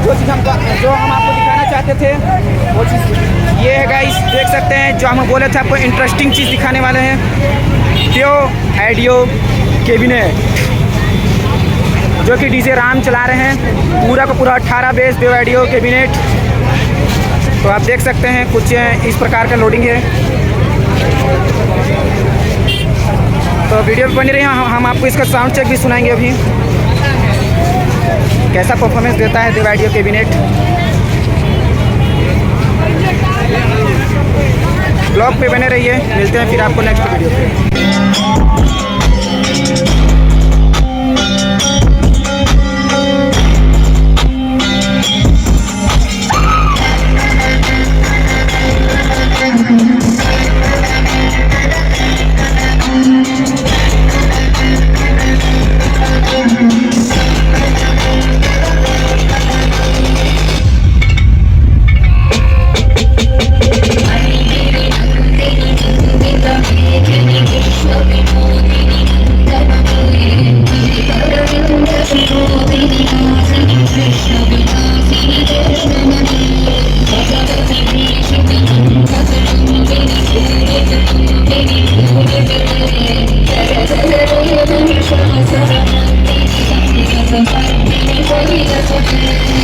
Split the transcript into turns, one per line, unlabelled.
जो हम आपको दिखाना चाहते थे वो चीज़ ये है गाइस, देख सकते हैं। जो हम बोले थे आपको इंटरेस्टिंग चीज़ दिखाने वाले हैं, डियो ऑडियो कैबिनेट, जो कि डीजे राम चला रहे हैं। पूरा का पूरा 18 बेस डियो ऑडियो कैबिनेट। तो आप देख सकते हैं कुछ इस प्रकार का लोडिंग है। तो वीडियो बनी रही, हम आपको इसका साउंड चेक भी सुनाएंगे अभी, कैसा परफॉर्मेंस देता है डियो ऑडियो कैबिनेट। ब्लॉग पे बने रहिए, मिलते हैं फिर आपको नेक्स्ट वीडियो पे।
Thank you.